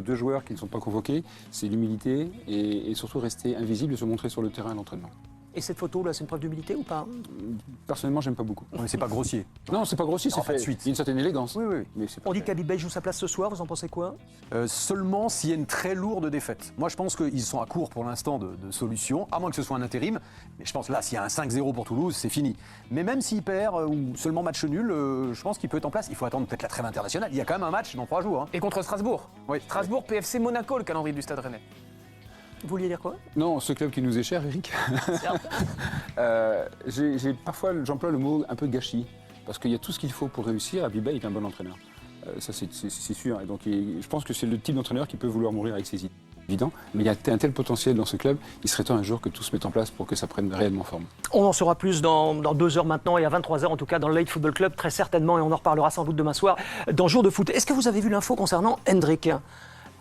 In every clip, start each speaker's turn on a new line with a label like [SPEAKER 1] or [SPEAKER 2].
[SPEAKER 1] Deux joueurs qui ne sont pas convoqués, c'est l'humilité et surtout rester invisible et se montrer sur le terrain à l'entraînement.
[SPEAKER 2] Et cette photo-là, c'est une preuve d'humilité ou pas?
[SPEAKER 1] Personnellement, j'aime pas beaucoup.
[SPEAKER 3] Mais c'est pas grossier.
[SPEAKER 1] Non, c'est pas grossier, c'est
[SPEAKER 3] pas de
[SPEAKER 1] fait.
[SPEAKER 3] suite.
[SPEAKER 1] Il y a une certaine élégance.
[SPEAKER 3] Oui, oui.
[SPEAKER 1] Mais c'est pas
[SPEAKER 2] On dit
[SPEAKER 1] fait.
[SPEAKER 2] qu'Habib Beye joue sa place ce soir, vous en pensez quoi?
[SPEAKER 3] Seulement s'il y a une très lourde défaite. Moi, je pense qu'ils sont à court pour l'instant de solutions, à moins que ce soit un intérim. Mais je pense là, s'il y a un 5-0 pour Toulouse, c'est fini. Mais même s'il perd ou seulement match nul, je pense qu'il peut être en place. Il faut attendre peut-être la trêve internationale. Il y a quand même un match dans 3 jours. Hein.
[SPEAKER 4] Et contre Strasbourg.
[SPEAKER 3] Oui.
[SPEAKER 4] Strasbourg, PFC Monaco, le calendrier du Stade Rennais.
[SPEAKER 2] Vous vouliez dire quoi?
[SPEAKER 1] Non, ce club qui nous est cher, Eric. Parfois, j'emploie le mot un peu gâchis. Parce qu'il y a tout ce qu'il faut pour réussir. Habib Beye est un bon entraîneur. Ça, c'est sûr. Et donc, je pense que c'est le type d'entraîneur qui peut vouloir mourir avec ses idées. Évident, mais il y a un tel potentiel dans ce club, il serait temps un jour que tout se mette en place pour que ça prenne réellement forme.
[SPEAKER 2] On en saura plus dans 2 heures maintenant et à 23 heures en tout cas dans le Late Football Club, très certainement, et on en reparlera sans doute demain soir dans Jour de foot. Est-ce que vous avez vu l'info concernant Hendrik?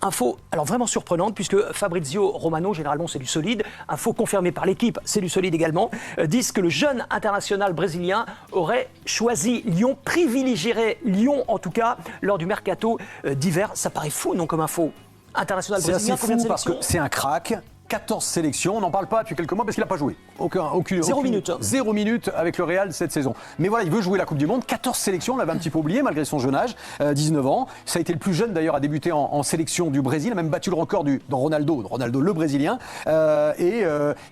[SPEAKER 2] Info, alors vraiment surprenante, puisque Fabrizio Romano, généralement c'est du solide, info confirmée par l'équipe, c'est du solide également, disent que le jeune international brésilien aurait choisi Lyon, privilégierait Lyon en tout cas, lors du mercato d'hiver. Ça paraît fou, non, comme info? International
[SPEAKER 3] C'est
[SPEAKER 2] brésilien,
[SPEAKER 3] assez
[SPEAKER 2] combien de
[SPEAKER 3] fou parce que
[SPEAKER 2] sélections?
[SPEAKER 3] c'est un crack. 14 sélections, on n'en parle pas depuis quelques mois parce qu'il n'a pas joué. Aucune
[SPEAKER 2] 0 minutes.
[SPEAKER 3] 0 minutes avec le Real cette saison. Mais voilà, il veut jouer la Coupe du Monde. 14 sélections, on l'avait un petit peu oublié malgré son jeune âge, 19 ans. Ça a été le plus jeune d'ailleurs à débuter en sélection du Brésil, a même battu le record de Ronaldo le Brésilien. Et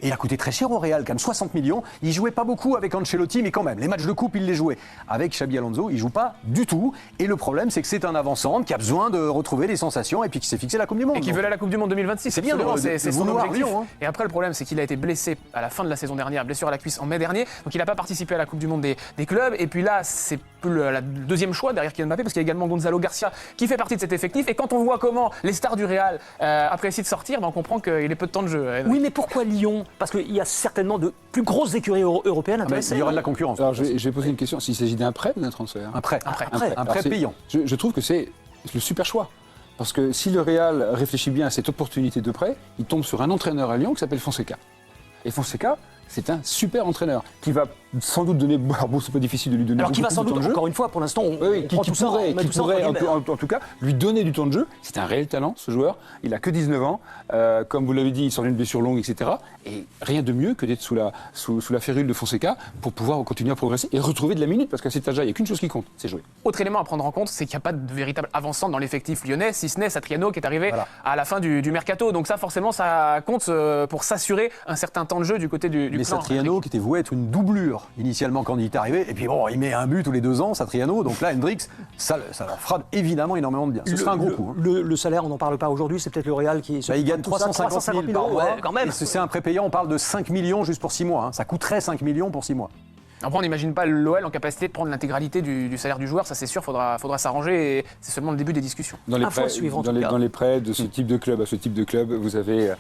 [SPEAKER 3] il a coûté très cher au Real, quand même 60 millions. Il jouait pas beaucoup avec Ancelotti, mais quand même, les matchs de coupe, il les jouait. Avec Xabi Alonso, il joue pas du tout. Et le problème, c'est que c'est un avançant qui a besoin de retrouver des sensations et puis qui s'est fixé la Coupe du Monde.
[SPEAKER 4] Et qui veut aller à la Coupe du Monde 2026.
[SPEAKER 3] C'est bien,
[SPEAKER 4] absolument,
[SPEAKER 3] de
[SPEAKER 4] c'est son
[SPEAKER 3] vouloir
[SPEAKER 4] objectif.
[SPEAKER 3] Lyon, hein.
[SPEAKER 4] Et après, le problème, c'est qu'il a été blessé à la fin de la saison dernière, blessure à la cuisse en mai dernier. Donc il n'a pas participé à la Coupe du Monde des clubs. Et puis là, c'est plus le deuxième choix derrière Kylian Mbappé, parce qu'il y a également Gonzalo Garcia qui fait partie de cet effectif. Et quand on voit comment les stars du Real apprécient de sortir, on comprend qu'il est peu de temps de jeu.
[SPEAKER 2] Oui, mais pourquoi Lyon? Parce qu'il y a certainement de plus grosses écuries européennes
[SPEAKER 3] Mais
[SPEAKER 2] intéressées.
[SPEAKER 3] il y aura de la concurrence.
[SPEAKER 1] Alors, je vais poser une question. S'il s'agit d'un prêt ou d'un transfert?
[SPEAKER 3] Un prêt.
[SPEAKER 2] Un prêt.
[SPEAKER 3] Un prêt
[SPEAKER 1] Alors, c'est-
[SPEAKER 3] payant.
[SPEAKER 1] Je trouve que c'est le super choix. Parce que si le Real réfléchit bien à cette opportunité de prêt, il tombe sur un entraîneur à Lyon qui s'appelle Fonseca. Et Fonseca, c'est un super entraîneur qui va sans doute donner. Bon, c'est pas difficile de lui donner.
[SPEAKER 2] Alors qui va
[SPEAKER 1] beaucoup
[SPEAKER 2] sans
[SPEAKER 1] plus de
[SPEAKER 2] doute,
[SPEAKER 1] temps de jeu.
[SPEAKER 2] encore une fois, pour l'instant, on
[SPEAKER 1] Oui,
[SPEAKER 2] prend
[SPEAKER 1] qui
[SPEAKER 2] tout ça,
[SPEAKER 1] pourrait,
[SPEAKER 2] on met
[SPEAKER 1] qui
[SPEAKER 2] tout ça
[SPEAKER 1] pourrait,
[SPEAKER 2] entre guillemets.
[SPEAKER 1] en tout cas, lui donner du temps de jeu. C'est un réel talent, ce joueur. Il a que 19 ans. Comme vous l'avez dit, il sort d'une blessure longue, etc. Et rien de mieux que d'être sous la férule de Fonseca pour pouvoir continuer à progresser et retrouver de la minute. Parce qu'à cet âge-là, il n'y a qu'une chose qui compte, c'est jouer.
[SPEAKER 4] Autre élément à prendre en compte, c'est qu'il n'y a pas de véritable avancement dans l'effectif lyonnais, si ce n'est Satriano qui est arrivé
[SPEAKER 3] Voilà.
[SPEAKER 4] à la fin du mercato. Donc ça, forcément, ça compte pour s'assurer un certain temps de jeu du côté du
[SPEAKER 3] Mais
[SPEAKER 4] plan.
[SPEAKER 3] Satriano, qui était voué être une doublure initialement quand il est arrivé, et puis bon, il met un but tous les 2 ans, Satriano, donc là, Hendrix, ça leur fera évidemment énormément de bien. Ce sera un gros coup. Hein.
[SPEAKER 2] Le salaire, on n'en parle pas aujourd'hui, c'est peut-être le Real qui...
[SPEAKER 3] Bah, il gagne 350 000 par
[SPEAKER 2] euros,
[SPEAKER 3] mois,
[SPEAKER 2] ouais, quand même.
[SPEAKER 3] et c'est un prépayant, on parle de 5 millions juste pour 6 mois. Hein. Ça coûterait 5 millions pour 6 mois.
[SPEAKER 4] Après, on n'imagine pas l'OL en capacité de prendre l'intégralité du salaire du joueur, ça c'est sûr, faudra s'arranger et c'est seulement le début des discussions.
[SPEAKER 1] Dans les
[SPEAKER 2] Info à
[SPEAKER 1] prêts,
[SPEAKER 2] suivre, en
[SPEAKER 1] dans
[SPEAKER 2] tout
[SPEAKER 1] les,
[SPEAKER 2] cas.
[SPEAKER 1] dans les prêts de ce type de club à ce type de club, vous avez,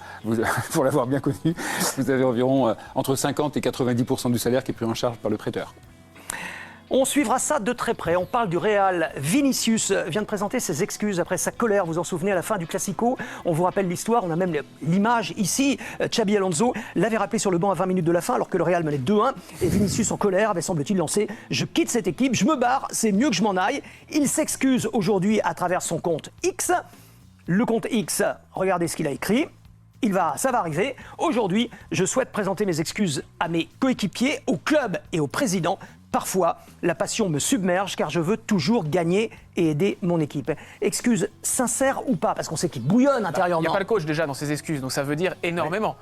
[SPEAKER 1] pour l'avoir bien connu, vous avez environ entre 50 et 90% du salaire qui est pris en charge par le prêteur.
[SPEAKER 2] On suivra ça de très près. On parle du Real. Vinicius vient de présenter ses excuses après sa colère. Vous en souvenez à la fin du Classico. On vous rappelle l'histoire. On a même l'image ici. Xabi Alonso l'avait rappelé sur le banc à 20 minutes de la fin alors que le Real menait 2-1. Et Vinicius en colère avait semble-t-il lancé « Je quitte cette équipe, je me barre, c'est mieux que je m'en aille ». Il s'excuse aujourd'hui à travers son compte X. Le compte X, regardez ce qu'il a écrit. Ça va arriver. Aujourd'hui, je souhaite présenter mes excuses à mes coéquipiers, au club et au président. Parfois, la passion me submerge car je veux toujours gagner et aider mon équipe. Excuses sincères ou pas? Parce qu'on sait qu'il bouillonne
[SPEAKER 4] Il n'y
[SPEAKER 2] intérieurement.
[SPEAKER 4] a pas le coach déjà dans ses excuses, donc ça veut dire énormément.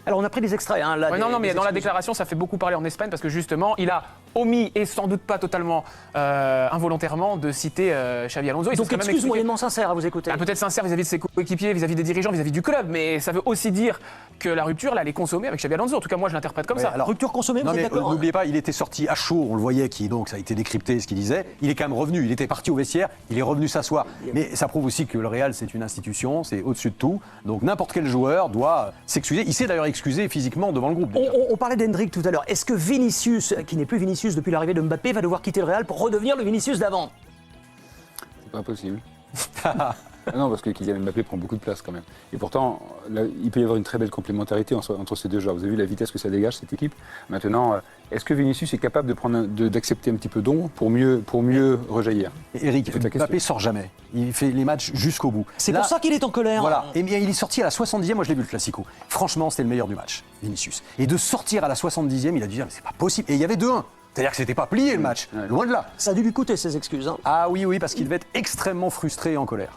[SPEAKER 2] Alors on a pris des extraits. Hein, là,
[SPEAKER 4] Ouais,
[SPEAKER 2] des-
[SPEAKER 4] non, mais
[SPEAKER 2] des
[SPEAKER 4] dans la
[SPEAKER 2] excuses.
[SPEAKER 4] déclaration, ça fait beaucoup parler en Espagne parce que justement, il a omis et sans doute pas totalement involontairement de citer Xabi Alonso. Il
[SPEAKER 2] Donc
[SPEAKER 4] s'est quand même
[SPEAKER 2] excuses
[SPEAKER 4] expliqué.
[SPEAKER 2] moyennement sincères à vous écouter.
[SPEAKER 4] Peut-être sincère vis-à-vis de ses coéquipiers, vis-à-vis des dirigeants, vis-à-vis du club, mais ça veut aussi dire que la rupture, là, elle est consommée avec Xabi Alonso. En tout cas, moi, je l'interprète comme
[SPEAKER 3] Ouais,
[SPEAKER 4] ça.
[SPEAKER 3] alors-
[SPEAKER 2] Rupture consommée,
[SPEAKER 3] Non
[SPEAKER 2] vous
[SPEAKER 3] mais
[SPEAKER 2] êtes d'accord?
[SPEAKER 3] n'oubliez pas, il était sorti à chaud, on le voyait, donc ça a été décrypté ce qu'il disait. Il est quand même revenu, il était parti au vestiaire, il est revenu s'asseoir. Mais ça prouve aussi que le Real c'est une institution, c'est au-dessus de tout. Donc n'importe quel joueur doit s'excuser. Il s'est d'ailleurs excusé physiquement devant le groupe. déjà.
[SPEAKER 2] On parlait d'Hendrick tout à l'heure. Est-ce que Vinicius, qui n'est plus Vinicius depuis l'arrivée de Mbappé, va devoir quitter le Real pour redevenir le Vinicius d'avant?
[SPEAKER 1] C'est pas possible. Non, parce que Kylian Mbappé prend beaucoup de place quand même. Et pourtant, là, il peut y avoir une très belle complémentarité entre ces deux joueurs. Vous avez vu la vitesse que ça dégage, cette équipe. Maintenant, est-ce que Vinicius est capable d'accepter un petit peu d'ombre pour mieux rejaillir?
[SPEAKER 3] Eric, Mbappé sort jamais. Il fait les matchs jusqu'au bout.
[SPEAKER 2] C'est
[SPEAKER 3] Là,
[SPEAKER 2] pour ça qu'il est en colère.
[SPEAKER 3] Voilà. Et bien, il est sorti à la 70e, moi je l'ai vu le Classico. Franchement, c'était le meilleur du match, Vinicius. Et de sortir à la 70e, il a dû dire, mais c'est pas possible. Et il y avait 2-1. C'est-à-dire que c'était pas plié le match. Loin de là.
[SPEAKER 2] Ça a dû lui coûter ces excuses. Hein.
[SPEAKER 3] Ah oui, parce qu'il devait être extrêmement frustré et en colère.